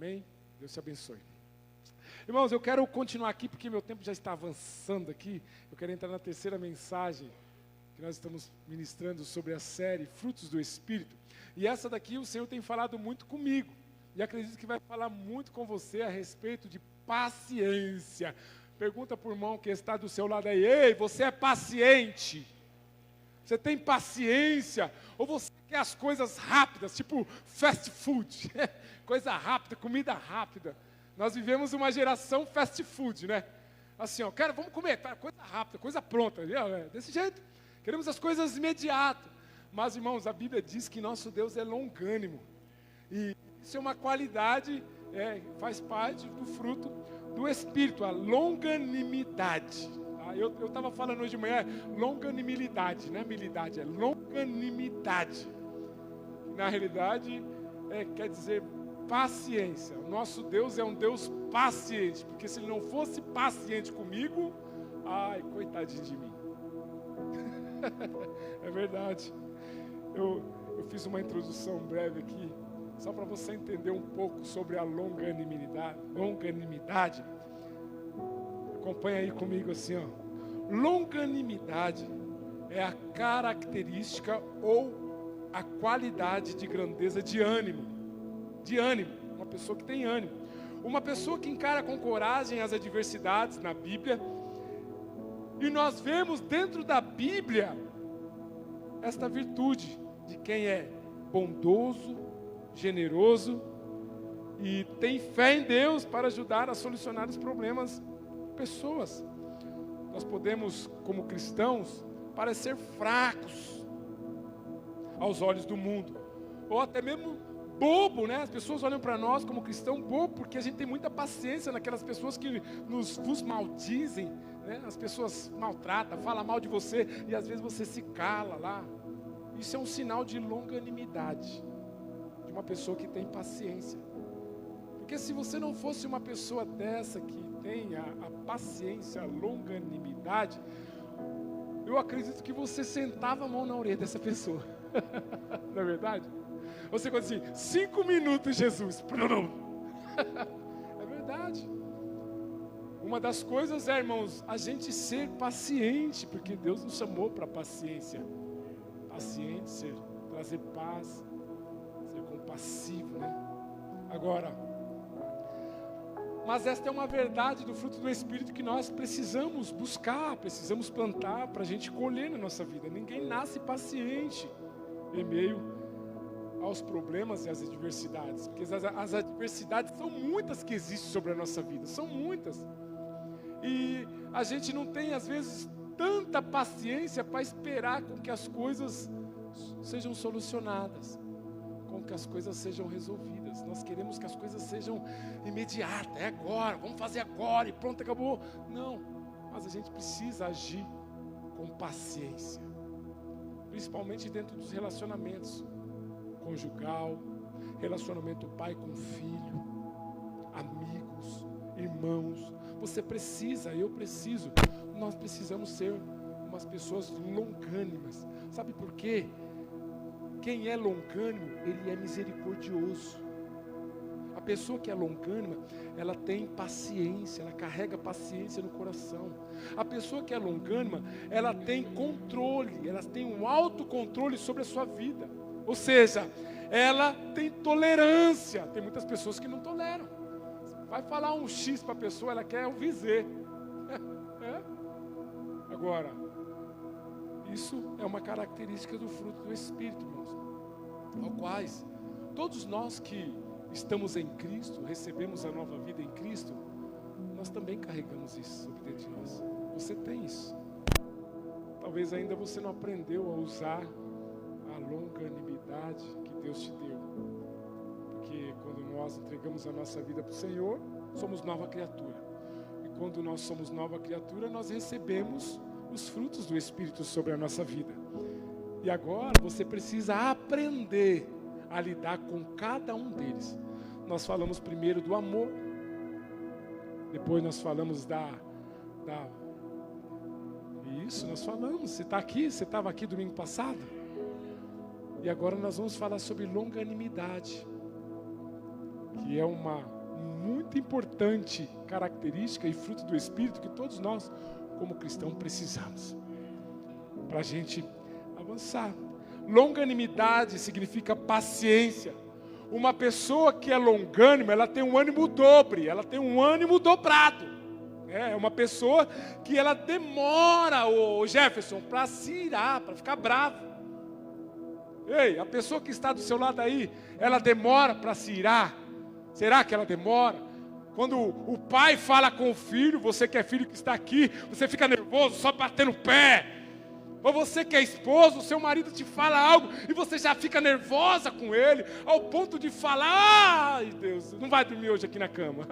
Amém? Deus te abençoe. Irmãos, eu quero continuar aqui porque meu tempo já está avançando aqui. Eu quero entrar na terceira mensagem que nós estamos ministrando sobre a série Frutos do Espírito. E essa daqui o Senhor tem falado muito comigo. E acredito que vai falar muito com você a respeito de paciência. Pergunta para o irmão que está do seu lado aí: ei, você é paciente? Você tem paciência? Ou você quer as coisas rápidas, tipo fast food? Coisa rápida, comida rápida. Nós vivemos uma geração fast food, né? Assim, ó, cara, vamos comer, tá? Coisa rápida, coisa pronta. Desse jeito. Queremos as coisas imediatas. Mas, irmãos, a Bíblia diz que nosso Deus é longânimo. E isso é uma qualidade, faz parte do fruto do Espírito, a longanimidade. Tá? Eu estava falando hoje de manhã, longanimidade, não é milidade, é longanimidade. Na realidade, quer dizer paciência. O nosso Deus é um Deus paciente, porque se Ele não fosse paciente comigo, ai, coitadinho de mim. É verdade. Eu fiz uma introdução breve aqui, só para você entender um pouco sobre a longanimidade. Acompanha aí comigo assim, ó. Longanimidade é a característica ou a qualidade de grandeza de ânimo. Uma pessoa que tem ânimo. Uma pessoa que encara com coragem as adversidades na Bíblia. E nós vemos dentro da Bíblia esta virtude de quem é bondoso, generoso e tem fé em Deus para ajudar a solucionar os problemas de pessoas. Nós podemos, como cristãos, parecer fracos aos olhos do mundo, ou até mesmo bobo, né? As pessoas olham para nós como cristão bobo, porque a gente tem muita paciência naquelas pessoas que nos maldizem, né? As pessoas maltratam, falam mal de você e às vezes você se cala lá. Isso é um sinal de longanimidade, de uma pessoa que tem paciência. Porque se você não fosse uma pessoa dessa que tem a paciência, a longanimidade, eu acredito que você sentava a mão na orelha dessa pessoa. Não é verdade? Você conta assim, 5 minutos, Jesus. É verdade. Uma das coisas irmãos, a gente ser paciente, porque Deus nos chamou para paciência. Paciente, trazer paz, ser compassivo, né? Agora, mas esta é uma verdade do fruto do Espírito que nós precisamos buscar, precisamos plantar para a gente colher na nossa vida. Ninguém nasce paciente em meio aos problemas e às adversidades, porque as adversidades são muitas que existem sobre a nossa vida, são muitas, e a gente não tem às vezes tanta paciência para esperar com que as coisas sejam solucionadas, com que as coisas sejam resolvidas. Nós queremos que as coisas sejam imediatas, é agora, vamos fazer agora e pronto, acabou. Não, mas a gente precisa agir com paciência, principalmente dentro dos relacionamentos conjugal, relacionamento pai com filho, amigos, irmãos. Você precisa, eu preciso, nós precisamos ser umas pessoas longânimas. Sabe por quê? Quem é longânimo, ele é misericordioso. A pessoa que é longânima, ela tem paciência, ela carrega paciência no coração. A pessoa que é longânima, ela tem controle, ela tem um autocontrole sobre a sua vida. Ou seja, ela tem tolerância. Tem muitas pessoas que não toleram. Vai falar um X para a pessoa, ela quer ouvir Z. Agora, isso é uma característica do fruto do Espírito, irmãos. Ao quais todos nós que estamos em Cristo, recebemos a nova vida em Cristo, nós também carregamos isso sobre dentro de nós. Você tem isso. Talvez ainda você não aprendeu a usar a longanimidade que Deus te deu. Porque quando nós entregamos a nossa vida para o Senhor, somos nova criatura. E quando nós somos nova criatura, nós recebemos os frutos do Espírito sobre a nossa vida. E agora você precisa aprender a lidar com cada um deles. Nós falamos primeiro do amor, depois nós falamos Isso, nós falamos. Você está aqui, você estava aqui domingo passado. E agora nós vamos falar sobre longanimidade, que é uma muito importante característica e fruto do Espírito que todos nós, como cristãos, precisamos para a gente avançar. Longanimidade significa paciência. Uma pessoa que é longânima, ela tem um ânimo dobre, ela tem um ânimo dobrado. É uma pessoa que ela demora, o Jefferson, para se irar, para ficar bravo. Ei, a pessoa que está do seu lado aí, ela demora para se irar. Será que ela demora? Quando o pai fala com o filho, você que é filho que está aqui, você fica nervoso, só batendo o pé. Ou você que é esposo, o seu marido te fala algo e você já fica nervosa com ele, ao ponto de falar, ai Deus, não vai dormir hoje aqui na cama.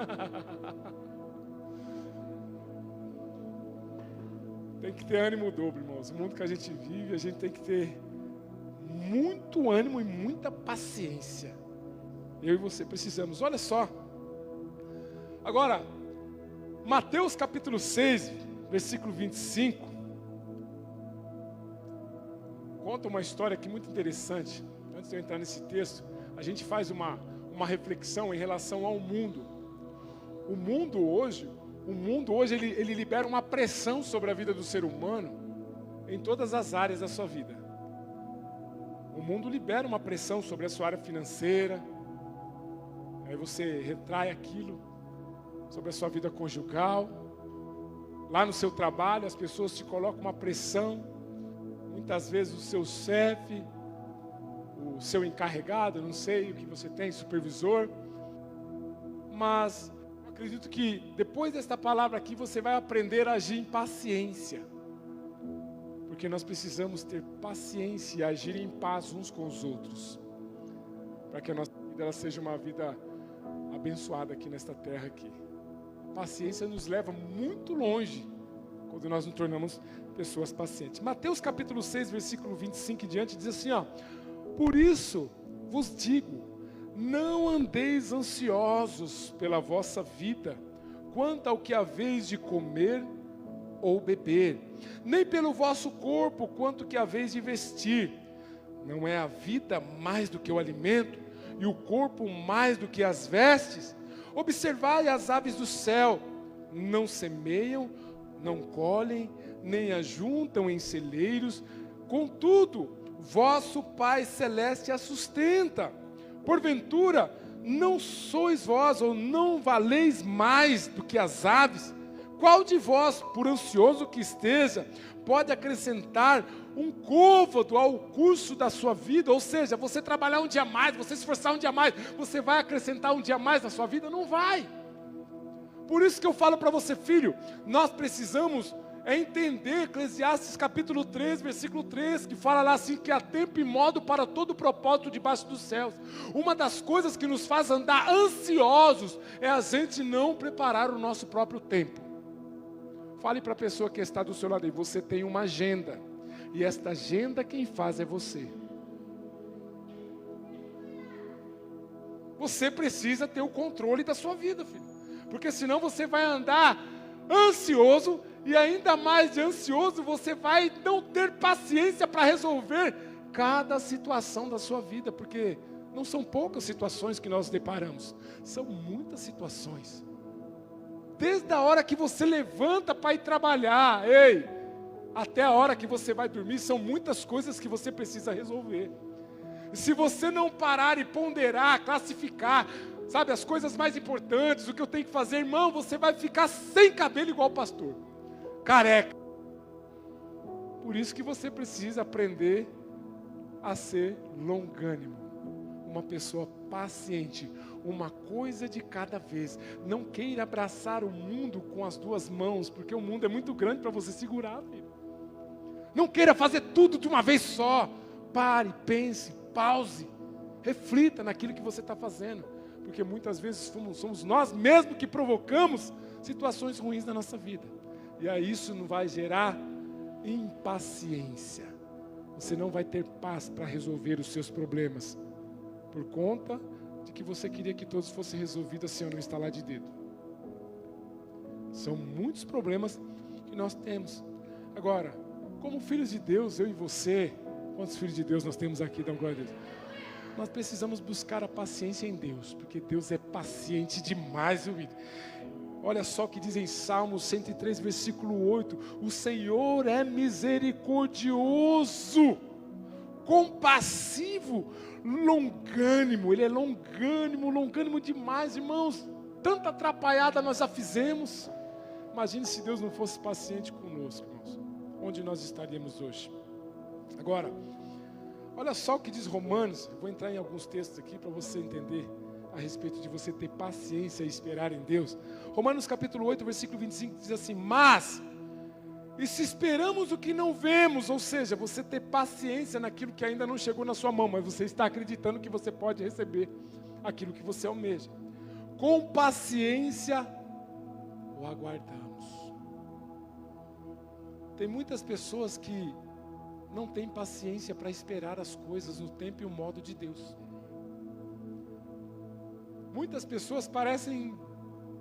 Tem que ter ânimo dobro, irmãos. O mundo que a gente vive, a gente tem que ter muito ânimo e muita paciência. Eu e você precisamos. Olha só. Agora, Mateus capítulo 6, versículo 25. Conta uma história aqui muito interessante. Antes de eu entrar nesse texto, a gente faz uma reflexão em relação ao mundo. O mundo hoje ele libera uma pressão sobre a vida do ser humano em todas as áreas da sua vida. O mundo libera uma pressão sobre a sua área financeira. Aí você retrai aquilo sobre a sua vida conjugal. Lá no seu trabalho, as pessoas te colocam uma pressão. Muitas vezes o seu chefe, o seu encarregado, não sei o que você tem, supervisor. Mas eu acredito que depois desta palavra aqui você vai aprender a agir em paciência. Porque nós precisamos ter paciência e agir em paz uns com os outros. Para que a nossa vida ela seja uma vida abençoada aqui nesta terra aqui. A paciência nos leva muito longe quando nós nos tornamos pessoas pacientes. Mateus capítulo 6, versículo 25 em diante, diz assim, ó: por isso vos digo, não andeis ansiosos pela vossa vida, quanto ao que haveis de comer ou beber, nem pelo vosso corpo, quanto que haveis de vestir. Não é a vida mais do que o alimento, e o corpo mais do que as vestes? Observai as aves do céu, não semeiam, não colhem, nem ajuntam em celeiros, contudo, vosso Pai Celeste as sustenta. Porventura, não sois vós, ou não valeis mais do que as aves? Qual de vós, por ansioso que esteja, pode acrescentar um côvado ao curso da sua vida? Ou seja, você trabalhar um dia mais, você se esforçar um dia mais, você vai acrescentar um dia mais na sua vida? Não vai. Por isso que eu falo para você, filho, nós precisamos entender Eclesiastes capítulo 3, versículo 3, que fala lá assim, que há tempo e modo para todo propósito debaixo dos céus. Uma das coisas que nos faz andar ansiosos é a gente não preparar o nosso próprio tempo. Fale para a pessoa que está do seu lado aí, você tem uma agenda, e esta agenda quem faz é você. Você precisa ter o controle da sua vida, filho. Porque senão você vai andar ansioso, e ainda mais de ansioso, você vai não ter paciência para resolver cada situação da sua vida, porque não são poucas situações que nós deparamos, são muitas situações. Desde a hora que você levanta para ir trabalhar, até a hora que você vai dormir, são muitas coisas que você precisa resolver. E se você não parar e ponderar, classificar, sabe, as coisas mais importantes, o que eu tenho que fazer, irmão, você vai ficar sem cabelo igual o pastor, careca. Por isso que você precisa aprender a ser longânimo, uma pessoa paciente, uma coisa de cada vez. Não queira abraçar o mundo com as duas mãos, porque o mundo é muito grande para você segurar, filho. Não queira fazer tudo de uma vez só. Pare, pense, pause, reflita naquilo que você está fazendo. Porque muitas vezes somos nós mesmos que provocamos situações ruins na nossa vida. E aí isso não vai gerar impaciência. Você não vai ter paz para resolver os seus problemas, por conta de que você queria que todos fossem resolvidos assim, no estalar de dedo. São muitos problemas que nós temos. Agora, como filhos de Deus, eu e você, quantos filhos de Deus nós temos aqui? Dá uma glória a Deus. nós precisamos buscar a paciência em Deus, porque Deus é paciente demais, viu, William? Olha só o que diz em Salmos 103, versículo 8: o Senhor é misericordioso, compassivo, longânimo. Ele é longânimo demais, irmãos. Tanta atrapalhada nós já fizemos. Imagine se Deus não fosse paciente conosco, irmãos. Onde nós estaríamos hoje? Agora, olha só o que diz Romanos. Eu vou entrar em alguns textos aqui para você entender a respeito de você ter paciência e esperar em Deus. Romanos capítulo 8, versículo 25 diz assim: mas, e se esperamos o que não vemos, ou seja, você ter paciência naquilo que ainda não chegou na sua mão, mas você está acreditando que você pode receber aquilo que você almeja. Com paciência o aguardamos. Tem muitas pessoas que não têm paciência para esperar as coisas no tempo e o modo de Deus. Muitas pessoas parecem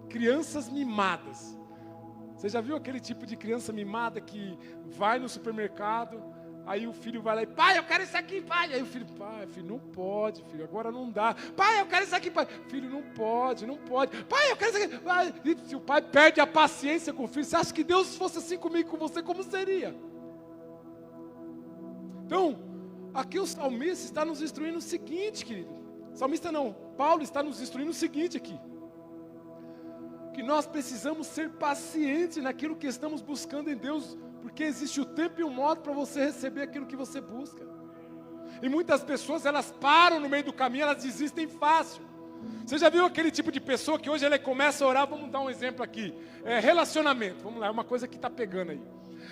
crianças mimadas. Você já viu aquele tipo de criança mimada que vai no supermercado, aí o filho vai lá e: pai, eu quero isso aqui, pai. Aí o filho: pai, filho, não pode, filho, agora não dá. Pai, eu quero isso aqui, pai. Filho, não pode. Pai, eu quero isso aqui. Pai. E se o pai perde a paciência com o filho, você acha que Deus fosse assim comigo, com você, como seria? Então, aqui o salmista está nos instruindo o seguinte, querido. Salmista não, Paulo está nos instruindo o seguinte aqui: que nós precisamos ser pacientes naquilo que estamos buscando em Deus, porque existe o tempo e o modo para você receber aquilo que você busca. E muitas pessoas, elas param no meio do caminho, elas desistem fácil. Você já viu aquele tipo de pessoa que hoje ele começa a orar? Vamos dar um exemplo aqui, relacionamento, vamos lá, é uma coisa que está pegando aí.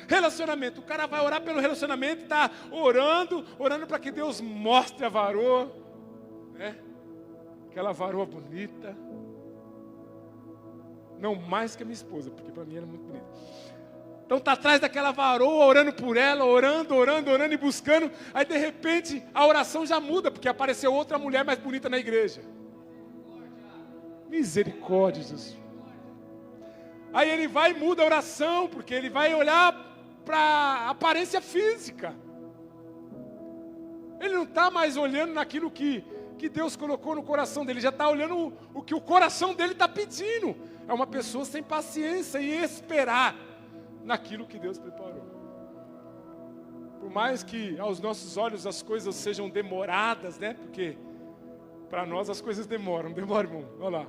Relacionamento, o cara vai orar pelo relacionamento, está orando para que Deus mostre a varoa, né? Aquela varoa bonita, não mais que a minha esposa, porque para mim ela é muito bonita. Então está atrás daquela varoa, orando por ela, orando e buscando. Aí de repente a oração já muda, porque apareceu outra mulher mais bonita na igreja. Misericórdia, Jesus. Aí ele vai e muda a oração, porque ele vai olhar para a aparência física. Ele não está mais olhando naquilo que Deus colocou no coração dele, já está olhando o que o coração dele está pedindo. É uma pessoa sem paciência e esperar naquilo que Deus preparou. Por mais que aos nossos olhos as coisas sejam demoradas, né? Porque para nós as coisas demoram, irmão. Olha lá.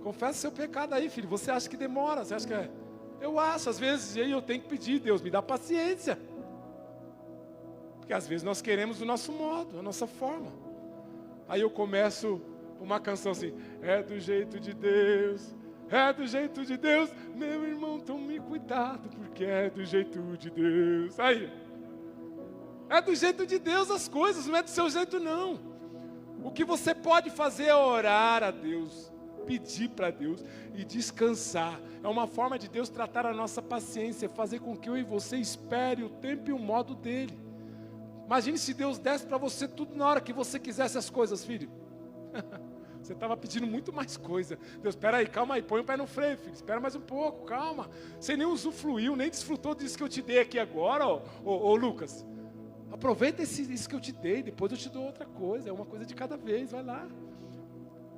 Confessa seu pecado aí, filho. Você acha que demora? Você acha que é? Eu acho, às vezes, e aí eu tenho que pedir: Deus, me dá paciência. Porque às vezes nós queremos o nosso modo, a nossa forma. Aí eu começo uma canção assim: é do jeito de Deus, é do jeito de Deus, meu irmão, tome cuidado, porque é do jeito de Deus. Aí, é do jeito de Deus as coisas, não é do seu jeito não. O que você pode fazer é orar a Deus, pedir para Deus e descansar. É uma forma de Deus tratar a nossa paciência, fazer com que eu e você espere o tempo e o modo dele. Imagine se Deus desse para você tudo na hora que você quisesse as coisas, filho. Você estava pedindo muito mais coisa. Deus, espera aí, calma aí, põe o pé no freio, filho. Espera mais um pouco, calma. Você nem usufruiu, nem desfrutou disso que eu te dei aqui agora, ô Lucas. Aproveita isso que eu te dei, depois eu te dou outra coisa. É uma coisa de cada vez, vai lá.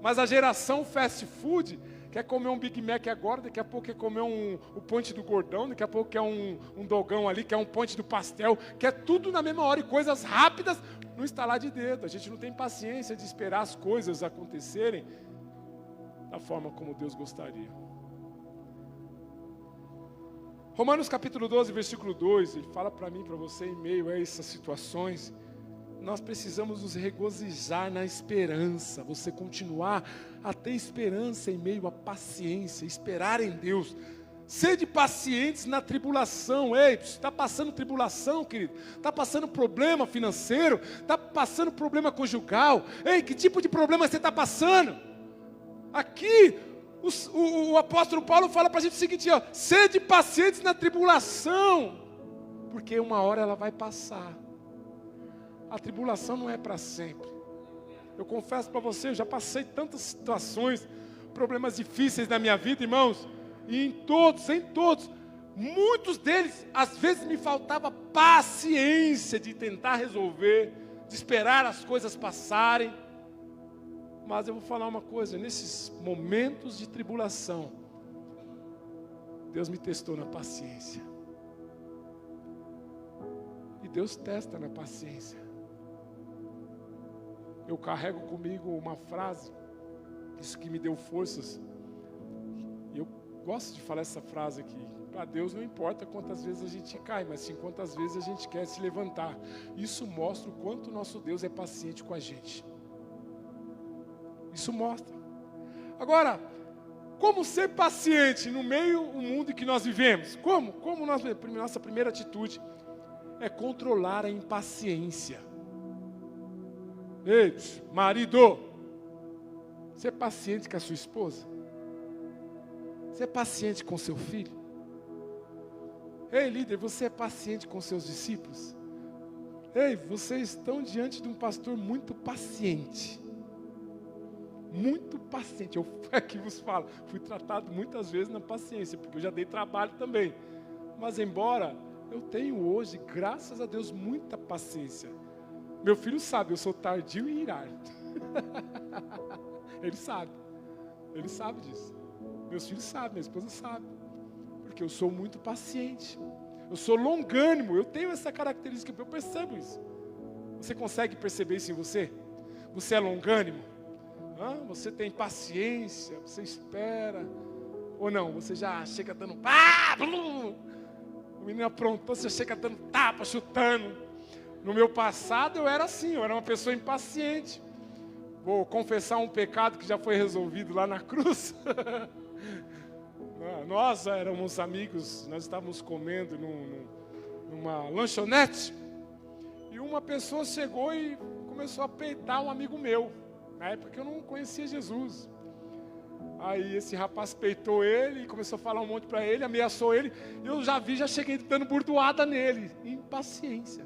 Mas a geração fast food quer comer um Big Mac agora, daqui a pouco quer comer o ponte do gordão, daqui a pouco quer um dogão ali, quer um ponte do pastel, quer tudo na mesma hora e coisas rápidas no estalar de dedo. A gente não tem paciência de esperar as coisas acontecerem da forma como Deus gostaria. Romanos capítulo 12, versículo 2, ele fala para mim, para você, em meio a essas situações, nós precisamos nos regozijar na esperança, você continuar a ter esperança em meio à paciência, esperar em Deus. Sede pacientes na tribulação. Ei, está passando tribulação, querido? Está passando problema financeiro? Está passando problema conjugal? Ei, que tipo de problema você está passando? Aqui, o apóstolo Paulo fala para a gente o seguinte, ó: sede pacientes na tribulação, porque uma hora ela vai passar. A tribulação não é para sempre. Eu confesso para você, eu já passei tantas situações, problemas difíceis na minha vida, irmãos, e em todos, muitos deles, às vezes me faltava paciência de tentar resolver, de esperar as coisas passarem. Mas eu vou falar uma coisa, nesses momentos de tribulação, Deus me testou na paciência. E Deus testa na paciência. Eu carrego comigo uma frase, isso que me deu forças. E eu gosto de falar essa frase aqui. Para Deus não importa quantas vezes a gente cai, mas sim quantas vezes a gente quer se levantar. Isso mostra o quanto o nosso Deus é paciente com a gente. Isso mostra. Agora, como ser paciente no meio do mundo em que nós vivemos? Nossa primeira atitude é controlar a impaciência. Ei, marido, você é paciente com a sua esposa? Você é paciente com seu filho? Ei, líder, você é paciente com seus discípulos? Ei, vocês estão diante de um pastor muito paciente. Muito paciente. Eu aqui vos falo, fui tratado muitas vezes na paciência, porque eu já dei trabalho também. Mas embora eu tenho hoje, graças a Deus, muita paciência. Meu filho sabe, eu sou tardio em irar. Ele sabe disso. Meus filhos sabem, minha esposa sabe. Porque eu sou muito paciente. Eu sou longânimo, eu tenho essa característica, eu percebo isso. Você consegue perceber isso em você? Você é longânimo? Você tem paciência, você espera. Ou não, você já chega dando o menino aprontou, você chega dando tapa, chutando. No meu passado eu era assim, eu era uma pessoa impaciente. Vou confessar um pecado que já foi resolvido lá na cruz. Nós éramos amigos, nós estávamos comendo numa lanchonete. E uma pessoa chegou e começou a peitar um amigo meu. Na época que eu não conhecia Jesus. Aí esse rapaz peitou ele e começou a falar um monte para ele, ameaçou ele. E eu já cheguei dando burdoada nele. Impaciência.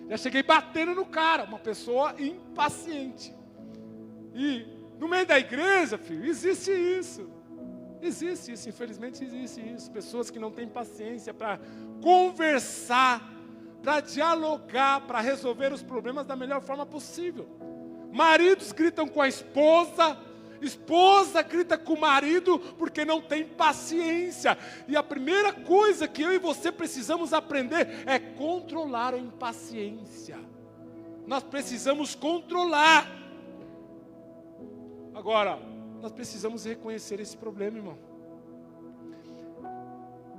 Já cheguei batendo no cara, uma pessoa impaciente. E no meio da igreja, filho, existe isso. Existe isso, infelizmente existe isso. Pessoas que não têm paciência para conversar, para dialogar, para resolver os problemas da melhor forma possível. Maridos gritam com a esposa, esposa grita com o marido porque não tem paciência. E a primeira coisa que eu e você precisamos aprender é controlar a impaciência. Nós precisamos controlar. Agora, nós precisamos reconhecer esse problema, irmão.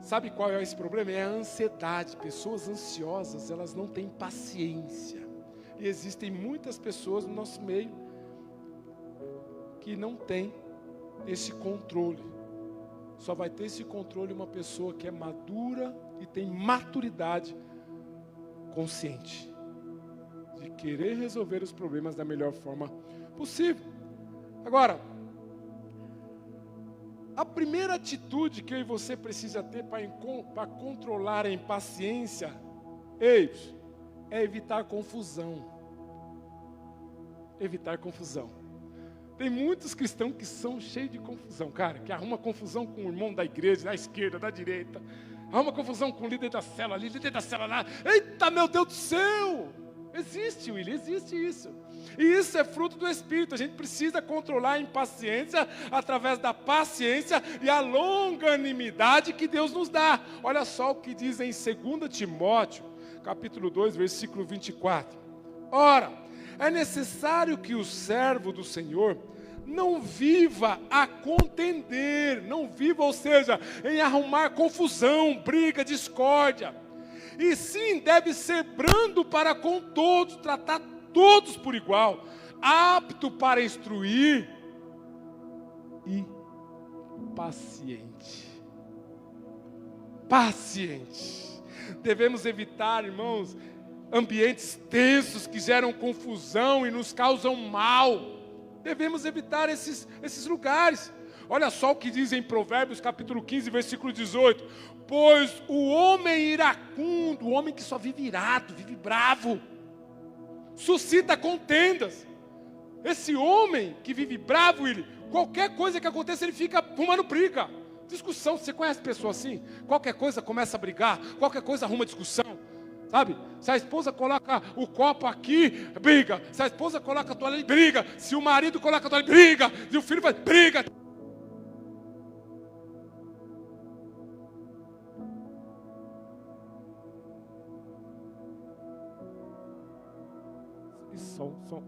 Sabe qual é esse problema? É a ansiedade. Pessoas ansiosas, elas não têm paciência. E existem muitas pessoas no nosso meio que não têm esse controle. Só vai ter esse controle uma pessoa que é madura e tem maturidade consciente de querer resolver os problemas da melhor forma possível. Agora, a primeira atitude que eu e você precisa ter para controlar a impaciência, é evitar confusão. Evitar confusão. Tem muitos cristãos que são cheios de confusão, cara, que arruma confusão com o irmão da igreja, da esquerda, da direita. Arruma confusão com o líder da célula ali, líder da célula lá. Eita, meu Deus do céu! Existe, William, existe isso. E isso é fruto do Espírito. A gente precisa controlar a impaciência através da paciência e a longanimidade que Deus nos dá. Olha só o que diz em 2 Timóteo, capítulo 2, versículo 24. Ora, é necessário que o servo do Senhor não viva a contender, não viva, ou seja, em arrumar confusão, briga, discórdia. E sim, deve ser brando para com todos, tratar todos por igual, apto para instruir e paciente. Paciente. Devemos evitar, irmãos, ambientes tensos que geram confusão e nos causam mal. Devemos evitar esses lugares. Olha só o que diz em Provérbios capítulo 15, versículo 18. Pois o homem iracundo, o homem que só vive irado, vive bravo, suscita contendas. Esse homem que vive bravo, qualquer coisa que aconteça, ele fica arrumando briga, discussão. Você conhece pessoas assim? Qualquer coisa começa a brigar, qualquer coisa arruma discussão. Sabe? Se a esposa coloca o copo aqui, briga. Se a esposa coloca a toalha ali, briga. Se o marido coloca a toalha, briga. Se o filho faz, briga.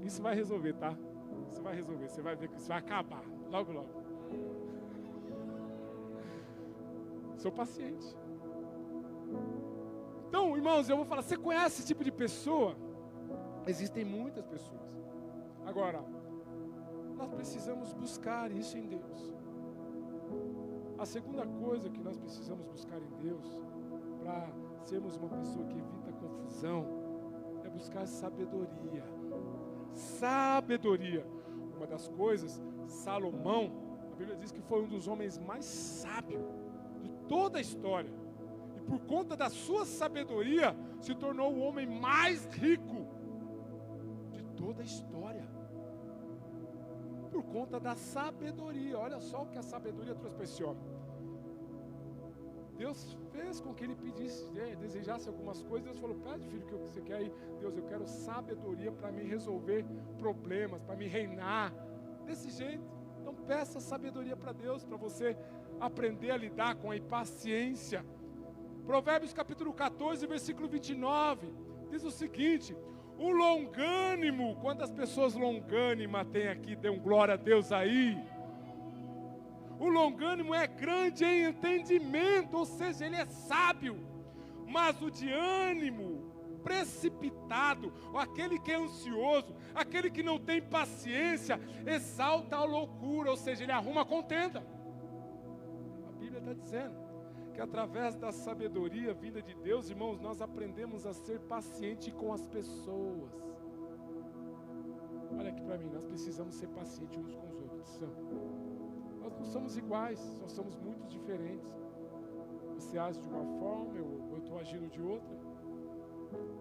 Isso vai resolver, tá? Isso vai resolver. Você vai ver que isso vai acabar. Logo, logo. Sou paciente. Então, irmãos, eu vou falar, você conhece esse tipo de pessoa? Existem muitas pessoas. Agora, nós precisamos buscar isso em Deus. A segunda coisa que nós precisamos buscar em Deus, para sermos uma pessoa que evita confusão, é buscar sabedoria. Sabedoria. Uma das coisas, Salomão, a Bíblia diz que foi um dos homens mais sábios de toda a história. E por conta da sua sabedoria, se tornou o homem mais rico de toda a história. Por conta da sabedoria. Olha só o que a sabedoria trouxe para esse homem. Deus fez com que ele pedisse, desejasse algumas coisas. Deus falou, pede, filho, o que você quer aí? Deus, eu quero sabedoria para me resolver problemas, para me reinar. Desse jeito. Então peça sabedoria para Deus, para você aprender a lidar com a impaciência. Provérbios capítulo 14, versículo 29, diz o seguinte: o longânimo, quantas pessoas longânimas tem aqui? Dê um glória a Deus aí. O longânimo é grande em entendimento, ou seja, ele é sábio. Mas o de ânimo precipitado, ou aquele que é ansioso, aquele que não tem paciência, exalta a loucura, ou seja, ele arruma contenda. A Bíblia está dizendo que através da sabedoria vinda de Deus, irmãos, nós aprendemos a ser paciente com as pessoas. Olha aqui para mim, nós precisamos ser pacientes uns com os outros. Nós não somos iguais, nós somos muito diferentes. Você age de uma forma, eu estou agindo de outra.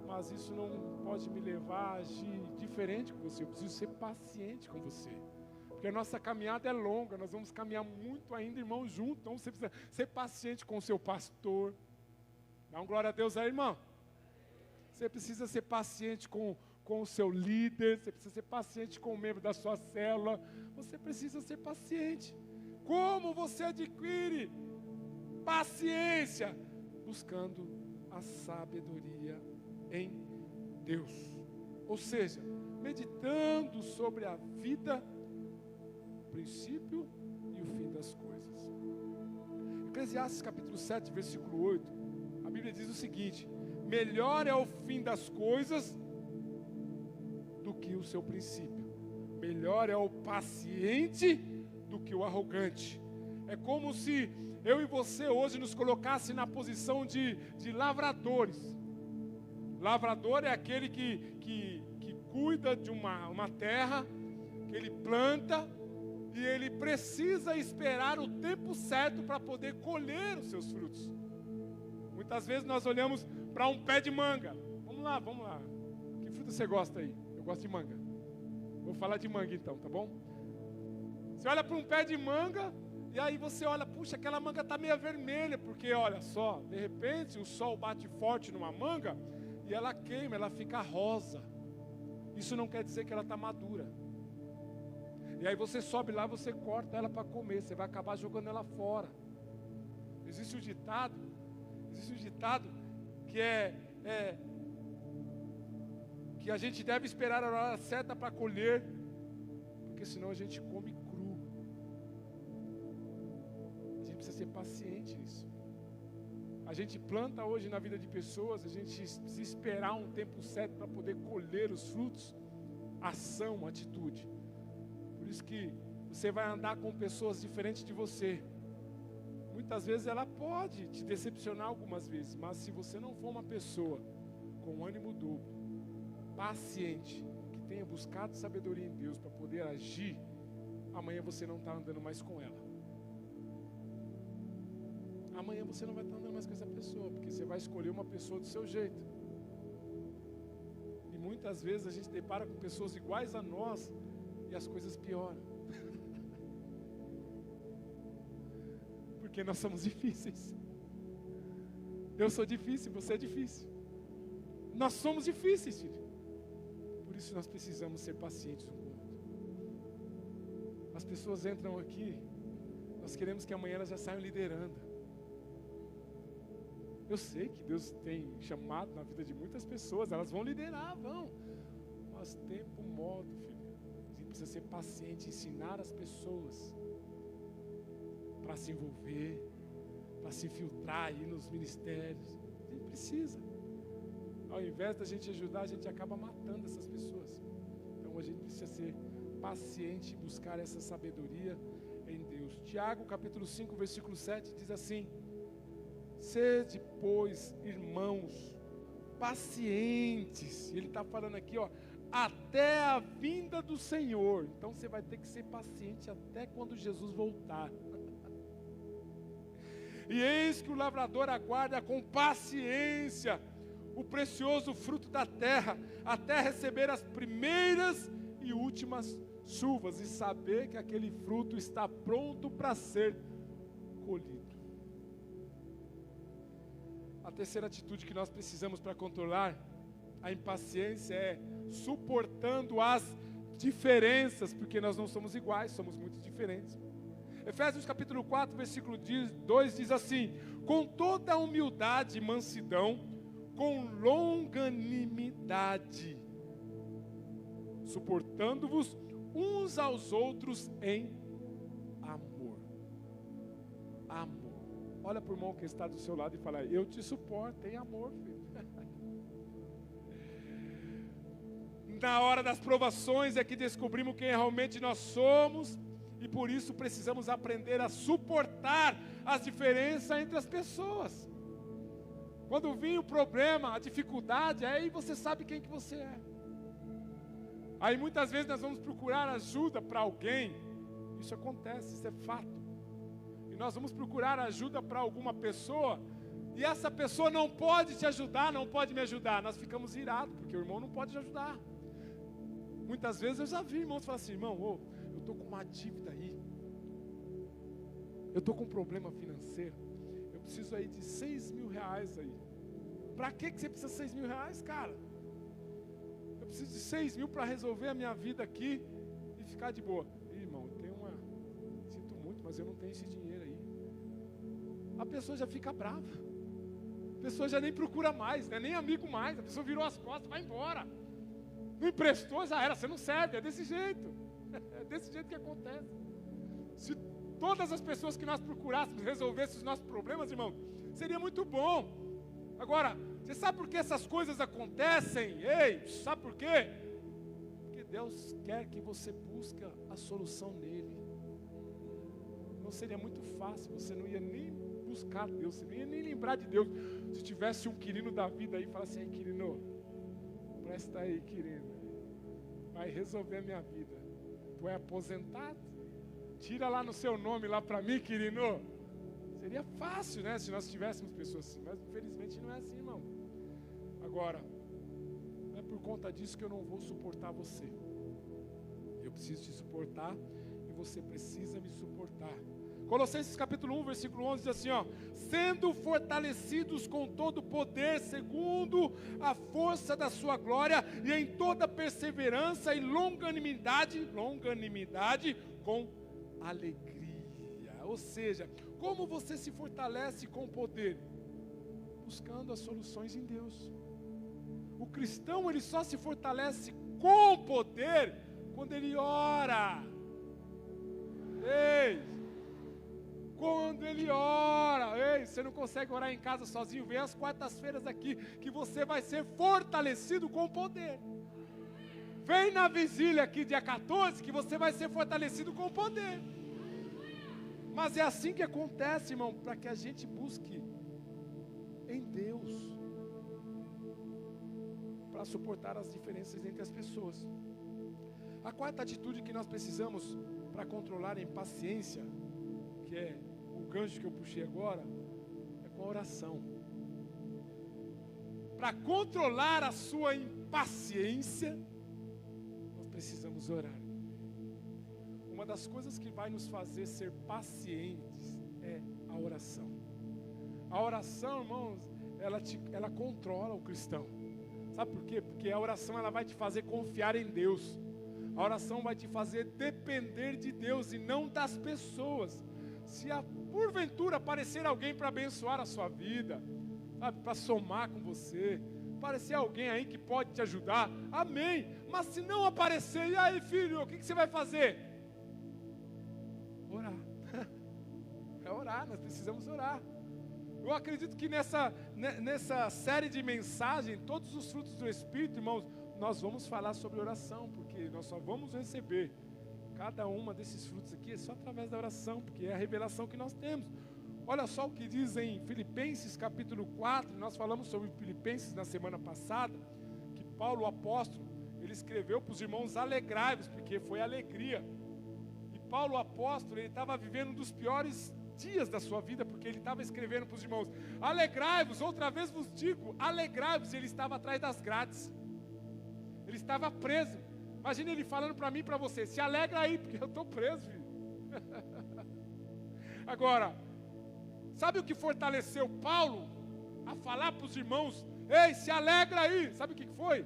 Mas isso não pode me levar a agir diferente com você. Eu preciso ser paciente com você. Porque a nossa caminhada é longa, nós vamos caminhar muito ainda, irmão, junto. Então você precisa ser paciente com o seu pastor. Dá um glória a Deus aí, irmão. Você precisa ser paciente com o seu líder. Você precisa ser paciente com o membro da sua célula. Você precisa ser paciente. Como você adquire paciência? Buscando a sabedoria em Deus. Ou seja, meditando sobre a vida, o princípio e o fim das coisas. Eclesiastes capítulo 7, versículo 8, a Bíblia diz o seguinte: melhor é o fim das coisas do que o seu princípio. Melhor é o paciente do que o arrogante. É como se eu e você hoje nos colocasse na posição de lavradores. Lavrador é aquele que cuida de uma terra, que ele planta, e ele precisa esperar o tempo certo para poder colher os seus frutos. Muitas vezes nós olhamos para um pé de manga. Vamos lá. Que fruta você gosta aí? Eu gosto de manga. Vou falar de manga então, tá bom? Você olha para um pé de manga, e aí você olha, puxa, aquela manga está meio vermelha, porque olha só, de repente o sol bate forte numa manga, e ela queima, ela fica rosa. Isso não quer dizer que ela está madura. E aí você sobe lá, você corta ela para comer, você vai acabar jogando ela fora. Existe um ditado que que a gente deve esperar a hora certa para colher, porque senão a gente come cru. A gente precisa ser paciente nisso. A gente planta hoje na vida de pessoas, a gente precisa esperar um tempo certo para poder colher os frutos. Ação, atitude. Por isso que você vai andar com pessoas diferentes de você. Muitas vezes ela pode te decepcionar algumas vezes, mas se você não for uma pessoa com ânimo duplo, paciente, que tenha buscado sabedoria em Deus para poder agir, amanhã você não está andando mais com ela. Amanhã você não vai estar andando mais com essa pessoa, porque você vai escolher uma pessoa do seu jeito. E muitas vezes a gente depara com pessoas iguais a nós e as coisas pioram. Porque nós somos difíceis. Eu sou difícil, você é difícil. Nós somos difíceis, filho. Por isso nós precisamos ser pacientes um com o outro. As pessoas entram aqui, nós queremos que amanhã elas já saiam liderando. Eu sei que Deus tem chamado na vida de muitas pessoas, elas vão liderar, vão. Mas tempo, modo, filho. A gente precisa ser paciente, ensinar as pessoas para se envolver, para se infiltrar aí nos ministérios. A gente precisa. Ao invés da gente ajudar, a gente acaba matando essas pessoas. Então a gente precisa ser paciente e buscar essa sabedoria em Deus. Tiago, capítulo 5, versículo 7, diz assim: sede, pois, irmãos, pacientes. Ele está falando aqui, ó, até a vinda do Senhor. Então você vai ter que ser paciente até quando Jesus voltar. E eis que o lavrador aguarda com paciência o precioso fruto da terra, até receber as primeiras e últimas chuvas, e saber que aquele fruto está pronto para ser colhido. A terceira atitude que nós precisamos para controlar a impaciência é suportando as diferenças, porque nós não somos iguais, somos muito diferentes. Efésios capítulo 4, versículo 2 diz assim: com toda a humildade e mansidão, com longanimidade, suportando-vos uns aos outros em amor. Amor. Olha para o irmão que está do seu lado e fala: eu te suporto em amor, filho. Na hora das provações é que descobrimos quem realmente nós somos, e por isso precisamos aprender a suportar as diferenças entre as pessoas. Quando vir o problema, a dificuldade, aí você sabe quem que você é. Aí muitas vezes nós vamos procurar ajuda para alguém. Isso acontece, isso é fato. E nós vamos procurar ajuda para alguma pessoa, e essa pessoa não pode te ajudar, não pode me ajudar. Nós ficamos irados, porque o irmão não pode te ajudar. Muitas vezes eu já vi irmãos falar assim: irmão, eu estou com uma dívida aí, eu estou com um problema financeiro, eu preciso aí de 6 mil reais aí. Para que você precisa de 6 mil reais, cara? Eu preciso de 6 mil para resolver a minha vida aqui e ficar de boa. Irmão, sinto muito, mas eu não tenho esse dinheiro aí. A pessoa já fica brava, a pessoa já nem procura mais, não é nem amigo mais, a pessoa virou as costas, vai embora. Não emprestou, já era, você não serve, é desse jeito. É desse jeito que acontece. Se todas as pessoas que nós procurássemos resolvessem os nossos problemas, irmão, seria muito bom. Agora, você sabe por que essas coisas acontecem? Ei, sabe por quê? Porque Deus quer que você busque a solução nele. Não seria muito fácil, você não ia nem buscar Deus, você não ia nem lembrar de Deus. Se tivesse um quirino da vida aí, falasse: ei, quirino, presta aí, quirino, vai resolver a minha vida. Tu é aposentado? Tira lá no seu nome lá para mim, quirino. Seria fácil, né, se nós tivéssemos pessoas assim, mas infelizmente não é assim, irmão. Agora, não é por conta disso que eu não vou suportar você. Eu preciso te suportar e você precisa me suportar. Colossenses capítulo 1, versículo 11 diz assim, ó: sendo fortalecidos com todo o poder, segundo a força da sua glória, e em toda perseverança e longanimidade com alegria. Ou seja, como você se fortalece com o poder? Buscando as soluções em Deus. O cristão, ele só se fortalece com o poder quando ele ora. Ei! Quando ele ora, ei, você não consegue orar em casa sozinho, vem às quartas-feiras aqui, que você vai ser fortalecido com o poder. Vem na vigília aqui dia 14, que você vai ser fortalecido com o poder. Mas é assim que acontece, irmão, para que a gente busque em Deus, para suportar as diferenças entre as pessoas. A quarta atitude que nós precisamos para controlar a impaciência, que é o gancho que eu puxei agora, é com a oração. Para controlar a sua impaciência, nós precisamos orar. Uma das coisas que vai nos fazer ser pacientes é a oração. A oração, irmãos, ela controla o cristão. Sabe por quê? Porque a oração ela vai te fazer confiar em Deus. A oração vai te fazer depender de Deus e não das pessoas. Se porventura aparecer alguém para abençoar a sua vida, sabe, para somar com você, aparecer alguém aí que pode te ajudar, amém. Mas se não aparecer, e aí, filho, o que você vai fazer? Orar. É orar, nós precisamos orar. Eu acredito que nessa série de mensagens, todos os frutos do Espírito, irmãos, nós vamos falar sobre oração, porque nós só vamos receber cada uma desses frutos aqui só através da oração, porque é a revelação que nós temos. Olha só o que diz em Filipenses capítulo 4, nós falamos sobre Filipenses na semana passada, que Paulo, o apóstolo, ele escreveu para os irmãos alegrai-vos, porque foi alegria. E Paulo, o apóstolo, ele estava vivendo um dos piores dias da sua vida, porque ele estava escrevendo para os irmãos, alegrai-vos, outra vez vos digo, alegrai-vos. Ele estava atrás das grades, ele estava preso. Imagina ele falando para mim e para você, se alegra aí, porque eu estou preso, filho. Agora, sabe o que fortaleceu Paulo a falar para os irmãos, ei, se alegra aí? Sabe o que foi?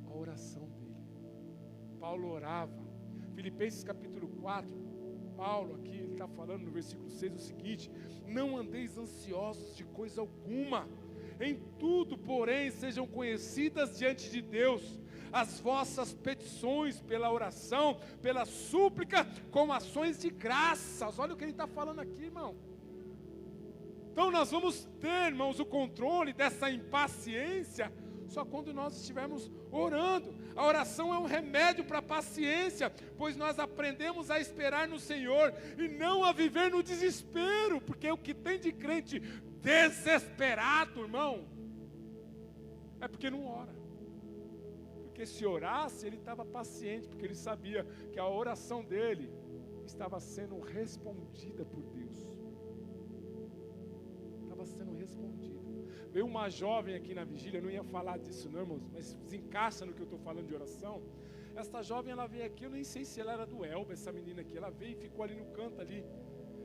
A oração dele. Paulo orava. Filipenses capítulo 4, Paulo aqui, ele está falando no versículo 6 o seguinte, não andeis ansiosos de coisa alguma, em tudo, porém, sejam conhecidas diante de Deus as vossas petições pela oração, pela súplica, com ações de graças. Olha o que ele está falando aqui, irmão. Então nós vamos ter, irmãos, o controle dessa impaciência só quando nós estivermos orando. A oração é um remédio para a paciência, pois nós aprendemos a esperar no Senhor e não a viver no desespero, porque o que tem de crente desesperado, irmão, é porque não ora. Porque se orasse, ele estava paciente, porque ele sabia que a oração dele estava sendo respondida por Deus. Estava sendo respondida. Veio uma jovem aqui na vigília, eu não ia falar disso não, irmãos, mas desencaixa no que eu estou falando de oração. Essa jovem, ela veio aqui, eu nem sei se ela era do Elba, essa menina aqui, ela veio e ficou ali no canto ali.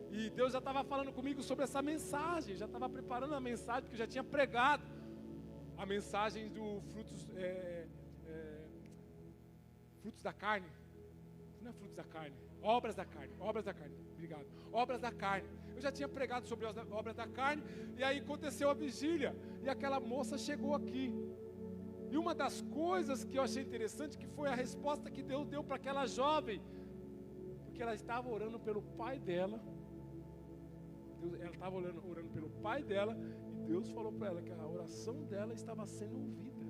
E Deus já estava falando comigo sobre essa mensagem, já estava preparando a mensagem, porque eu já tinha pregado a mensagem do frutos da carne. Não é frutos da carne, obras da carne, obrigado, obras da carne. Eu já tinha pregado sobre as obras da carne, e aí aconteceu a vigília, e aquela moça chegou aqui, e uma das coisas que eu achei interessante, que foi a resposta que Deus deu para aquela jovem, porque ela estava orando pelo pai dela, ela estava orando pelo pai dela, e Deus falou para ela que a oração dela estava sendo ouvida.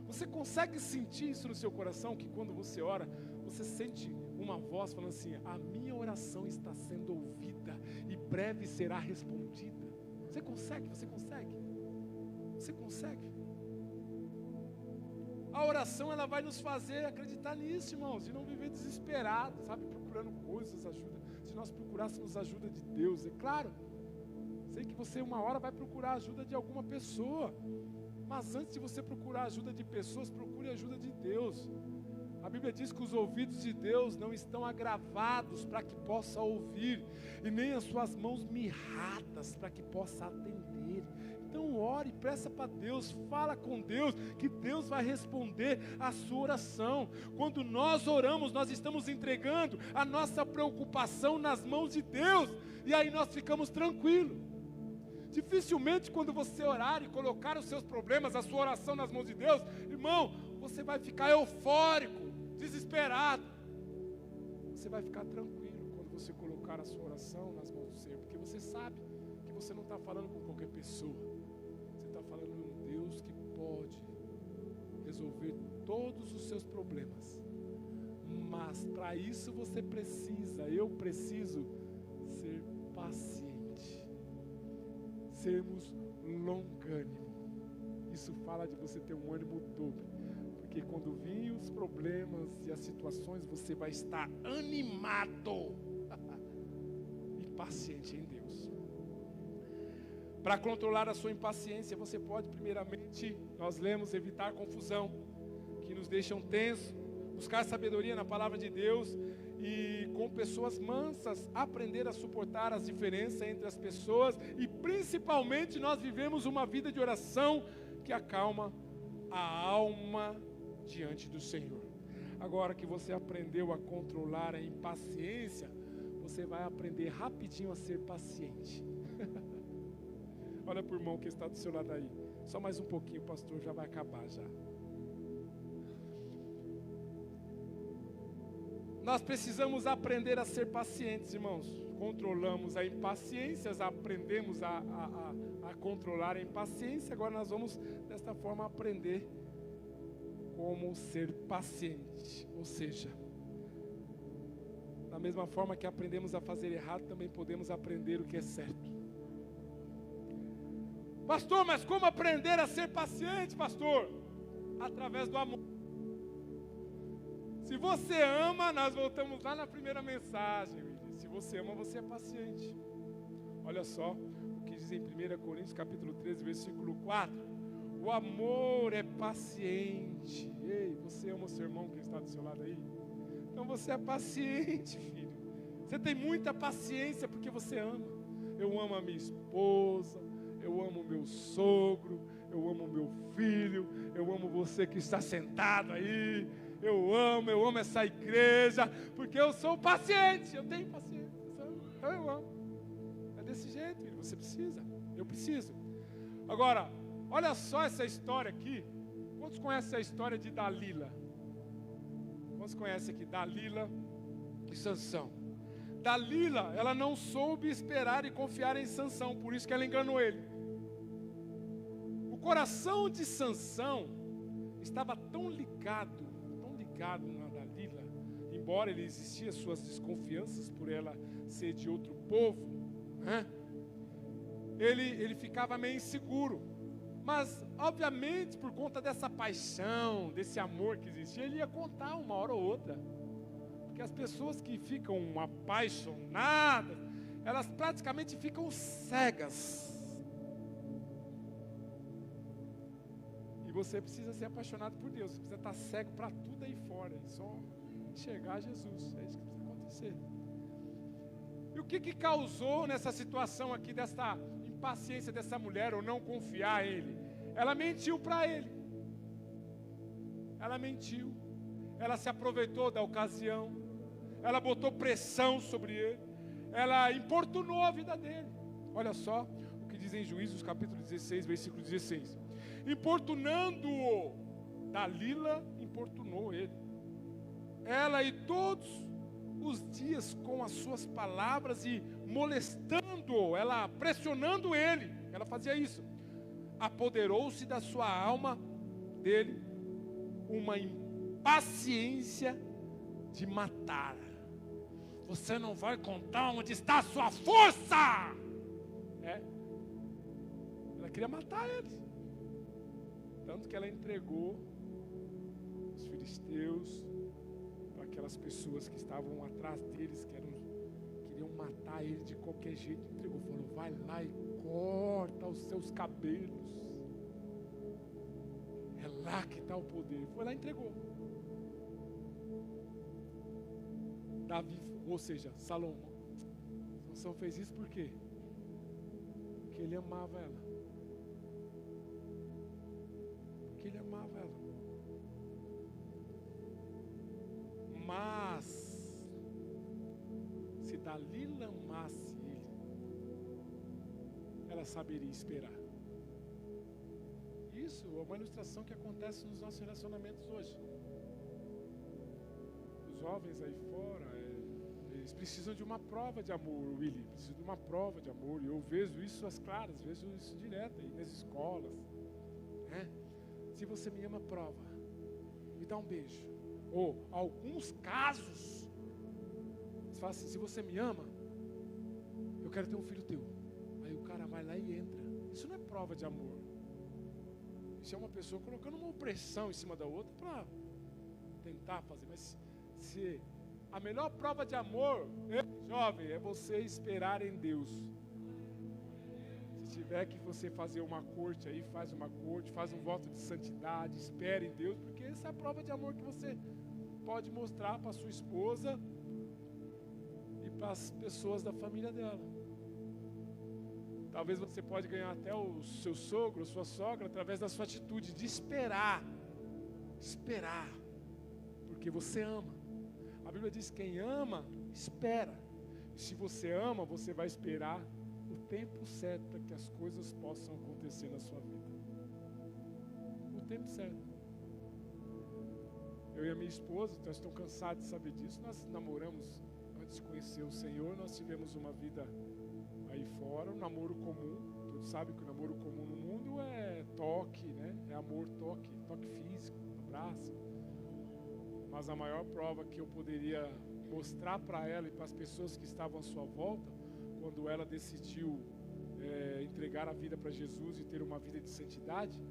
Você consegue sentir isso no seu coração, que quando você ora, você sente uma voz falando assim, a minha oração está sendo ouvida e breve será respondida? Você consegue? A oração, ela vai nos fazer acreditar nisso, irmãos, e não viver desesperado, sabe, procurando coisas, ajuda. Se nós procurássemos ajuda de Deus, é claro, sei que você uma hora vai procurar ajuda de alguma pessoa, mas antes de você procurar ajuda de pessoas, procure ajuda de Deus. A Bíblia diz que os ouvidos de Deus não estão agravados para que possa ouvir, e nem as suas mãos mirradas para que possa atender. Então ore, peça para Deus, fala com Deus, que Deus vai responder a sua oração. Quando nós oramos, nós estamos entregando a nossa preocupação nas mãos de Deus, e aí nós ficamos tranquilos. Dificilmente quando você orar e colocar os seus problemas, a sua oração nas mãos de Deus, irmão, você vai ficar eufórico, desesperado. Você vai ficar tranquilo quando você colocar a sua oração nas mãos do Senhor, porque você sabe que você não está falando com qualquer pessoa, você está falando com um Deus que pode resolver todos os seus problemas. Mas para isso você precisa, eu preciso ser paciente, sermos longânimos. Isso fala de você ter um ânimo dobro, porque quando vir os problemas e as situações, você vai estar animado e paciente em Deus. Para controlar a sua impaciência, você pode primeiramente, nós lemos, evitar confusão, que nos deixam tensos, buscar sabedoria na palavra de Deus e com pessoas mansas, aprender a suportar as diferenças entre as pessoas, e principalmente nós vivemos uma vida de oração que acalma a alma diante do Senhor. Agora que você aprendeu a controlar a impaciência, você vai aprender rapidinho a ser paciente. Olha para o irmão que está do seu lado aí. Só mais um pouquinho, pastor, já vai acabar já. Nós precisamos aprender a ser pacientes, irmãos. Controlamos a impaciência, aprendemos a controlar a impaciência. Agora nós vamos, desta forma, aprender como ser paciente. Ou seja, da mesma forma que aprendemos a fazer errado, também podemos aprender o que é certo. Pastor, mas como aprender a ser paciente, pastor? Através do amor. Se você ama, nós voltamos lá na primeira mensagem. Se você ama, você é paciente. Olha só o que diz em 1 Coríntios capítulo 13, versículo 4. O amor é paciente. Ei, você ama o seu irmão que está do seu lado aí? Então você é paciente, filho. Você tem muita paciência porque você ama. Eu amo a minha esposa, eu amo o meu sogro, eu amo o meu filho, eu amo você que está sentado aí. Eu amo essa igreja, porque eu sou paciente, eu tenho paciência, então eu amo. É desse jeito, filho, você precisa, eu preciso. Agora, olha só essa história aqui. Quantos conhecem a história de Dalila? Quantos conhecem aqui? Dalila e Sansão. Dalila, ela não soube esperar e confiar em Sansão, por isso que ela enganou ele. O coração de Sansão estava tão ligado na Dalila, embora ele existia suas desconfianças por ela ser de outro povo, né? Ele ficava meio inseguro, mas obviamente por conta dessa paixão, desse amor que existia, ele ia contar uma hora ou outra, porque as pessoas que ficam apaixonadas, elas praticamente ficam cegas. Você precisa ser apaixonado por Deus. Você precisa estar cego para tudo aí fora. E só enxergar Jesus. É isso que precisa acontecer. E o que causou nessa situação aqui, dessa impaciência dessa mulher, ou não confiar nele? Ela mentiu para ele. Ela mentiu. Ela se aproveitou da ocasião. Ela botou pressão sobre ele. Ela importunou a vida dele. Olha só o que diz em Juízos capítulo 16, versículo 16. Importunando-o, Dalila importunou ele. Ela e todos os dias com as suas palavras e molestando-o, ela pressionando ele, ela fazia isso. Apoderou-se da sua alma dele uma impaciência de matar. Você não vai contar onde está a sua força. Ela queria matar ele. Tanto que ela entregou os filisteus para aquelas pessoas que estavam atrás deles, queriam matar ele de qualquer jeito. Entregou, falou: vai lá e corta os seus cabelos. É lá que está o poder. Foi lá e entregou. Davi, ou seja, Salomão. Sansão fez isso por quê? Porque ele amava ela. Ele amava ela. Mas se Dalila amasse ele, ela saberia esperar. Isso é uma ilustração que acontece nos nossos relacionamentos hoje. Os jovens aí fora, eles precisam de uma prova de amor, Willy. Precisam de uma prova de amor. E eu vejo isso às claras, vejo isso direto aí nas escolas, né? Se você me ama, prova. Me dá um beijo. Ou, alguns casos, você fala assim: se você me ama, eu quero ter um filho teu. Aí o cara vai lá e entra. Isso não é prova de amor. Isso é uma pessoa colocando uma opressão em cima da outra para tentar fazer. Mas se a melhor prova de amor, jovem, é você esperar em Deus. Se tiver que você fazer uma corte aí, faz uma corte, faz um voto de santidade, espere em Deus, porque essa é a prova de amor que você pode mostrar para sua esposa e para as pessoas da família dela. Talvez você pode ganhar até o seu sogro, sua sogra, através da sua atitude de esperar. Esperar. Porque você ama. A Bíblia diz que quem ama, espera. E se você ama, você vai esperar o tempo certo para que as coisas possam acontecer na sua vida. O tempo certo. Eu e a minha esposa, nós estamos cansados de saber disso. Nós namoramos antes de conhecer o Senhor. Nós tivemos uma vida aí fora, um namoro comum. Todos sabem que o namoro comum no mundo é toque, né? É amor, toque físico, abraço. Mas a maior prova que eu poderia mostrar para ela e para as pessoas que estavam à sua volta, quando ela decidiu entregar a vida para Jesus e ter uma vida de santidade,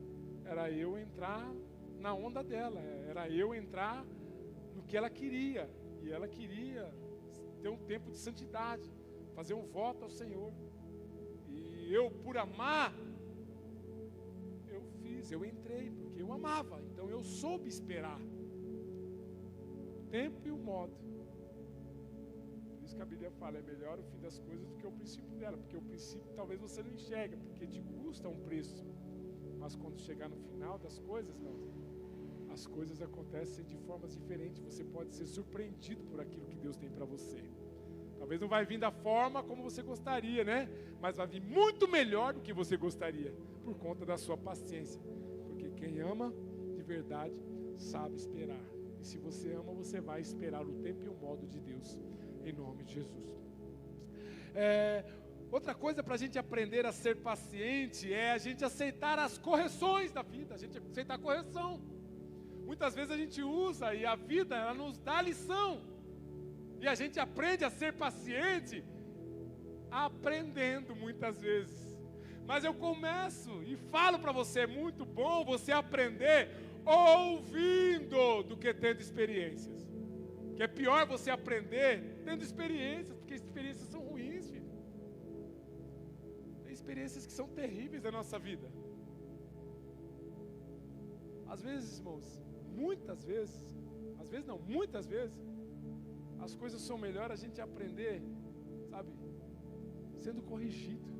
era eu entrar na onda dela, era eu entrar no que ela queria. E ela queria ter um tempo de santidade, fazer um voto ao Senhor. E eu, por amar, eu entrei, porque eu amava. Então eu soube esperar o tempo e o modo. Por isso que a Bíblia fala, é melhor o fim das coisas do que o princípio dela, porque o princípio talvez você não enxerga, porque te custa um preço. Mas quando chegar no final das coisas, irmãos, as coisas acontecem de formas diferentes. Você pode ser surpreendido por aquilo que Deus tem para você. Talvez não vai vir da forma como você gostaria, né? Mas vai vir muito melhor do que você gostaria, por conta da sua paciência. Porque quem ama de verdade sabe esperar. E se você ama, você vai esperar o tempo e o modo de Deus, em nome de Jesus. Outra coisa para a gente aprender a ser paciente é a gente aceitar as correções da vida, a gente aceitar a correção. Muitas vezes a gente usa e a vida ela nos dá lição. E a gente aprende a ser paciente aprendendo muitas vezes. Mas eu começo e falo para você, é muito bom você aprender ouvindo do que tendo experiências. Que é pior você aprender tendo experiências, porque experiências são ruins, filho. Tem experiências que são terríveis na nossa vida. Às vezes, irmãos, muitas vezes, as coisas são melhores a gente aprender, sabe, sendo corrigido.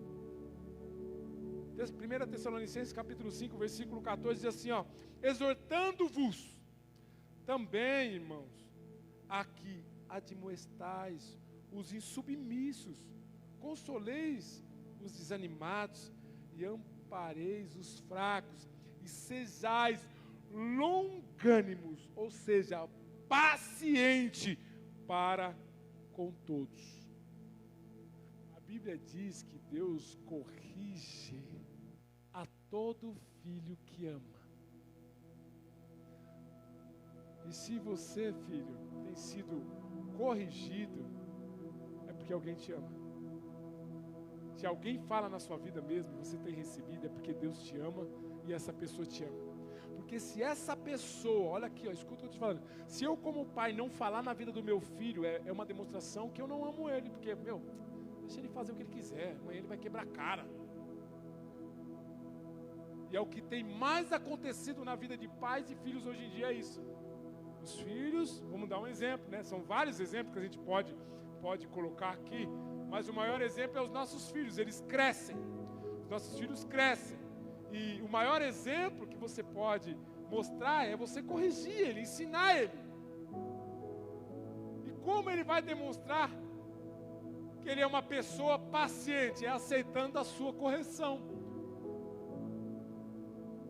1 Tessalonicenses capítulo 5, versículo 14 diz assim, ó: exortando-vos também, irmãos, a que admoestais os insubmissos, consoleis os desanimados e ampareis os fracos, e sejais longânimos, ou seja, paciente para com todos. A Bíblia diz que Deus corrige a todo filho que ama. E se você, filho, tem sido corrigido, é porque alguém te ama. Se alguém fala na sua vida mesmo, você tem recebido, é porque Deus te ama e essa pessoa te ama. Porque se essa pessoa, olha aqui, ó, escuta o que eu estou falando. Se eu como pai não falar na vida do meu filho, é uma demonstração que eu não amo ele. Porque, deixa ele fazer o que ele quiser, amanhã ele vai quebrar a cara. E é o que tem mais acontecido na vida de pais e filhos hoje em dia, é isso. Os filhos, vamos dar um exemplo, né? São vários exemplos que a gente pode colocar aqui. Mas o maior exemplo é os nossos filhos, eles crescem. Os nossos filhos crescem. E o maior exemplo que você pode mostrar é você corrigir ele, ensinar ele. E como ele vai demonstrar que ele é uma pessoa paciente? É aceitando a sua correção.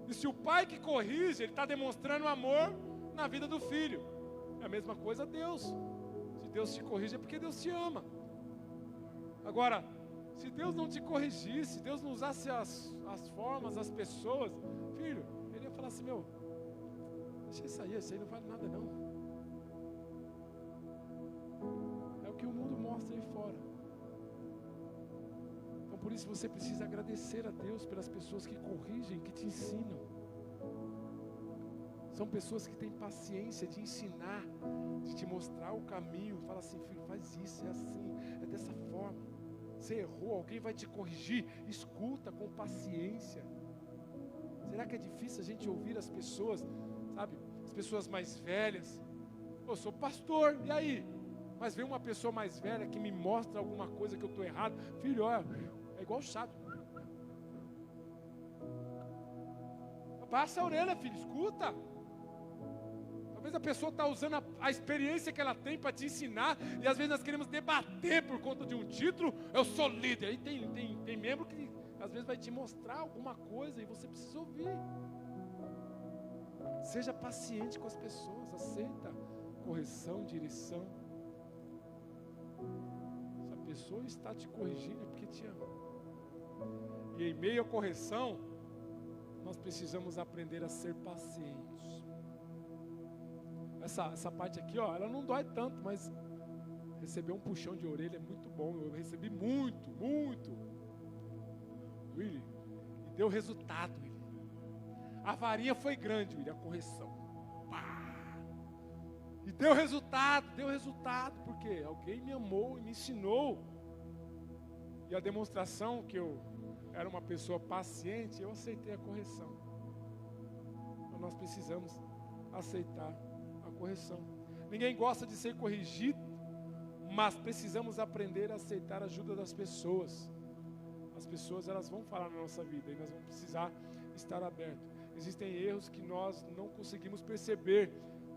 E se o pai que corrige, ele está demonstrando amor na vida do filho. É a mesma coisa Deus. Se Deus te corrige é porque Deus te ama. Agora, se Deus não te corrigisse, se Deus não usasse as formas, as pessoas, filho, ele ia falar assim, deixa isso aí não vale nada não. É o que o mundo mostra aí fora. Então por isso você precisa agradecer a Deus pelas pessoas que corrigem, que te ensinam. São pessoas que têm paciência de ensinar, de te mostrar o caminho. Fala assim, filho, faz isso, é assim, é dessa forma. Você errou, alguém vai te corrigir, escuta com paciência. Será que é difícil a gente ouvir as pessoas, sabe, as pessoas mais velhas? Eu sou pastor, e aí? Mas vem uma pessoa mais velha que me mostra alguma coisa que eu estou errado. Filho, olha, é igual chato. Passa a orelha, filho, escuta. Talvez a pessoa está usando a experiência que ela tem para te ensinar, e às vezes nós queremos debater por conta de um título. Eu sou líder. Aí tem membro que às vezes vai te mostrar alguma coisa e você precisa ouvir. Seja paciente com as pessoas, aceita correção, direção. Se a pessoa está te corrigindo é porque te ama. E em meio à correção, nós precisamos aprender a ser pacientes. Essa parte aqui, ó, ela não dói tanto, mas receber um puxão de orelha é muito bom. Eu recebi muito. Willy, e deu resultado, Willy. A varinha foi grande, Willy, a correção. Pá! E deu resultado, porque alguém me amou e me ensinou. E a demonstração que eu era uma pessoa paciente, eu aceitei a correção. Então nós precisamos aceitar a correção. Ninguém gosta de ser corrigido, mas precisamos aprender a aceitar a ajuda das pessoas. As pessoas, elas vão falar na nossa vida e nós vamos precisar estar abertos. Existem erros que nós não conseguimos perceber,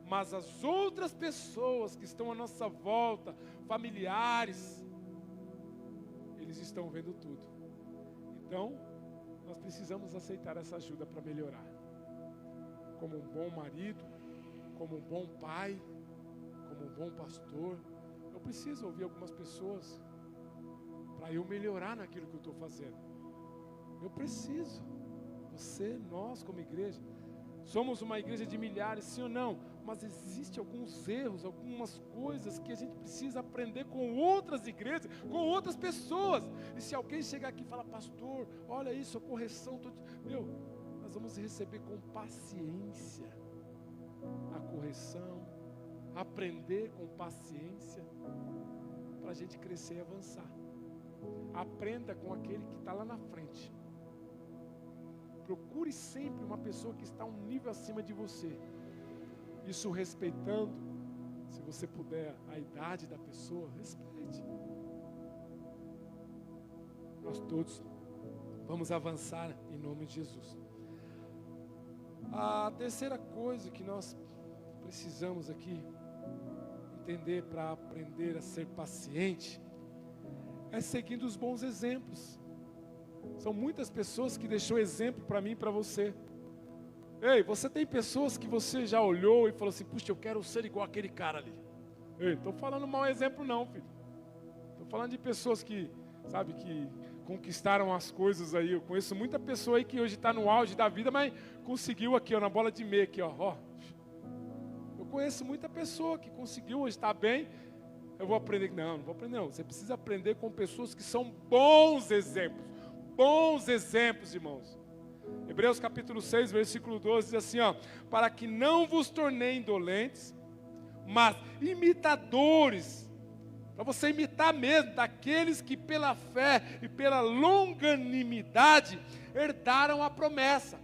mas as outras pessoas que estão à nossa volta, familiares, eles estão vendo tudo. Então, nós precisamos aceitar essa ajuda para melhorar. Como um bom marido, como um bom pai, como um bom pastor, eu preciso ouvir algumas pessoas para eu melhorar naquilo que eu estou fazendo. Eu preciso. Você, nós como igreja, somos uma igreja de milhares, sim ou não? Mas existem alguns erros, algumas coisas que a gente precisa aprender com outras igrejas, com outras pessoas. E se alguém chegar aqui e falar, pastor, olha isso, a correção, nós vamos receber com paciência a correção, aprender com paciência, para a gente crescer e avançar. Aprenda com aquele que está lá na frente. Procure sempre uma pessoa que está um nível acima de você. Isso respeitando, se você puder, a idade da pessoa, respeite. Nós todos vamos avançar em nome de Jesus. A terceira coisa que nós precisamos aqui entender para aprender a ser paciente é seguindo os bons exemplos. São muitas pessoas que deixou exemplo para mim e para você. Ei, você tem pessoas que você já olhou e falou assim, puxa, eu quero ser igual aquele cara ali. Ei, estou falando mau exemplo não, filho. Estou falando de pessoas que, sabe, que conquistaram as coisas aí. Eu conheço muita pessoa aí que hoje está no auge da vida, mas conseguiu aqui, ó, na bola de meia aqui, ó. Eu conheço muita pessoa que conseguiu hoje estar bem. Eu vou aprender, não vou aprender não. Você precisa aprender com pessoas que são bons exemplos. Bons exemplos, irmãos. Hebreus capítulo 6, versículo 12 diz assim, ó, para que não vos torneis indolentes, mas imitadores, para você imitar mesmo daqueles que pela fé e pela longanimidade herdaram a promessa.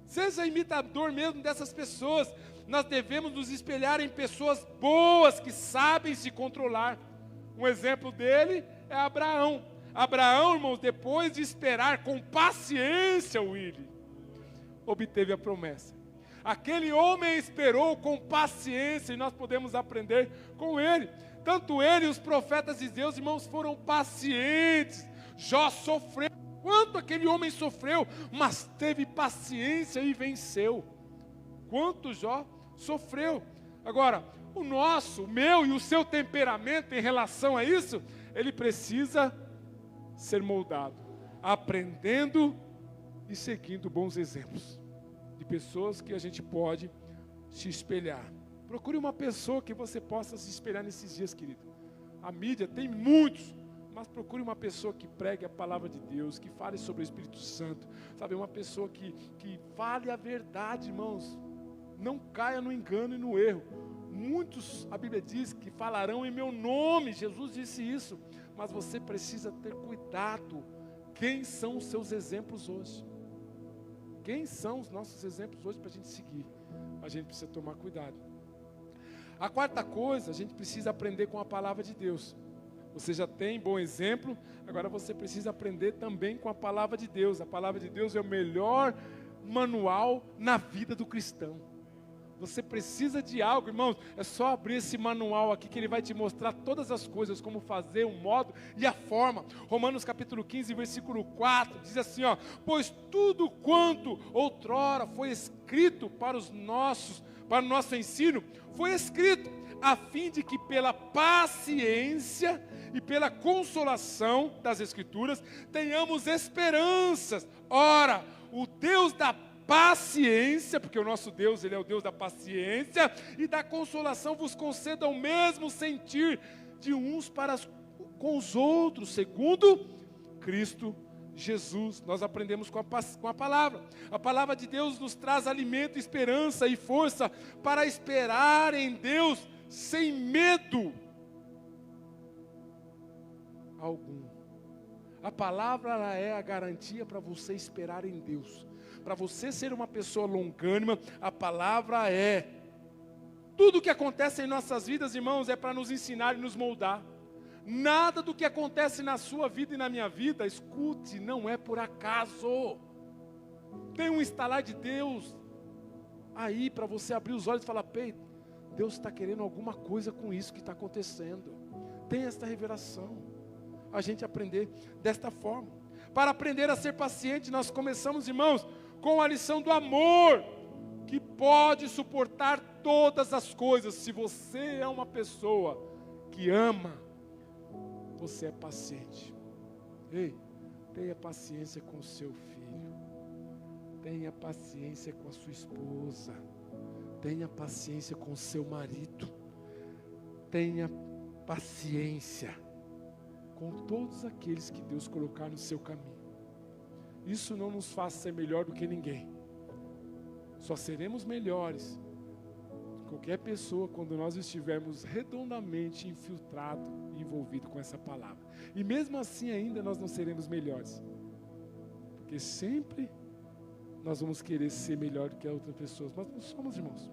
Seja imitador mesmo dessas pessoas. Nós devemos nos espelhar em pessoas boas que sabem se controlar. Um exemplo dele é Abraão. Abraão, irmãos, depois de esperar com paciência, Willy, obteve a promessa. Aquele homem esperou com paciência e nós podemos aprender com ele. Tanto ele e os profetas de Deus, irmãos, foram pacientes. Jó sofreu. Quanto aquele homem sofreu, mas teve paciência e venceu. Quanto Jó sofreu. Agora, o meu e o seu temperamento em relação a isso, ele precisa ser moldado, aprendendo e seguindo bons exemplos de pessoas que a gente pode se espelhar. Procure uma pessoa que você possa se espelhar nesses dias, querido. A mídia tem muitos, mas procure uma pessoa que pregue a palavra de Deus, que fale sobre o Espírito Santo, sabe, uma pessoa que fale a verdade, irmãos. Não caia no engano e no erro. Muitos, a Bíblia diz, que falarão em meu nome. Jesus disse isso. Mas você precisa ter cuidado. Quem são os seus exemplos hoje? Quem são os nossos exemplos hoje para a gente seguir? A gente precisa tomar cuidado. A quarta coisa, a gente precisa aprender com a palavra de Deus. Você já tem bom exemplo, agora você precisa aprender também com a palavra de Deus. A palavra de Deus é o melhor manual na vida do cristão. Você precisa de algo, irmãos, é só abrir esse manual aqui que ele vai te mostrar todas as coisas, como fazer, o modo e a forma. Romanos capítulo 15, versículo 4, diz assim, ó: pois tudo quanto outrora foi escrito para o nosso ensino, foi escrito a fim de que pela paciência e pela consolação das Escrituras tenhamos esperanças. Ora, o Deus da paciência, porque o nosso Deus, Ele é o Deus da paciência e da consolação, vos conceda o mesmo sentir de uns para com os outros, segundo Cristo Jesus. Nós aprendemos com a palavra. A palavra de Deus nos traz alimento, esperança e força para esperar em Deus sem medo algum. A palavra ela é a garantia para você esperar em Deus. Para você ser uma pessoa longânima, a palavra é. Tudo o que acontece em nossas vidas, irmãos, é para nos ensinar e nos moldar. Nada do que acontece na sua vida e na minha vida, escute, não é por acaso. Tem um estalar de Deus aí para você abrir os olhos e falar: Pei, Deus está querendo alguma coisa com isso que está acontecendo. Tem esta revelação. A gente aprender desta forma. Para aprender a ser paciente, nós começamos, irmãos, com a lição do amor, que pode suportar todas as coisas. Se você é uma pessoa que ama, você é paciente. Ei, tenha paciência com o seu filho. Tenha paciência com a sua esposa. Tenha paciência com o seu marido. Tenha paciência com todos aqueles que Deus colocar no seu caminho. Isso não nos faz ser melhor do que ninguém. Só seremos melhores que qualquer pessoa quando nós estivermos redondamente infiltrado e envolvido com essa palavra. E mesmo assim ainda nós não seremos melhores. Porque sempre nós vamos querer ser melhor do que a outra pessoa. Nós não somos, irmãos.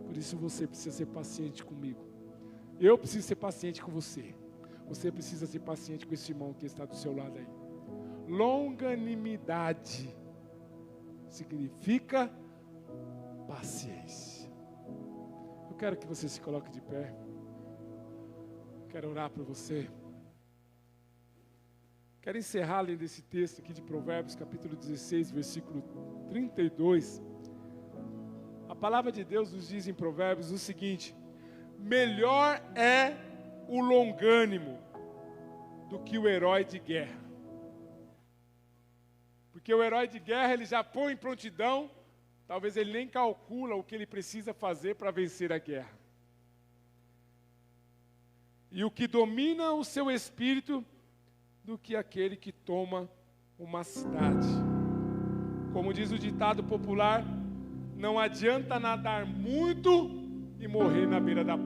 Por isso você precisa ser paciente comigo. Eu preciso ser paciente com você. Você precisa ser paciente com esse irmão que está do seu lado aí. Longanimidade significa paciência. Eu quero que você se coloque de pé. Quero orar por você. Quero encerrar lendo esse texto aqui de Provérbios, capítulo 16, versículo 32. A palavra de Deus nos diz em Provérbios o seguinte: melhor é o longânimo do que o herói de guerra. Porque o herói de guerra, ele já põe em prontidão, talvez ele nem calcula o que ele precisa fazer para vencer a guerra. E o que domina o seu espírito do que aquele que toma uma cidade. Como diz o ditado popular, não adianta nadar muito e morrer na beira da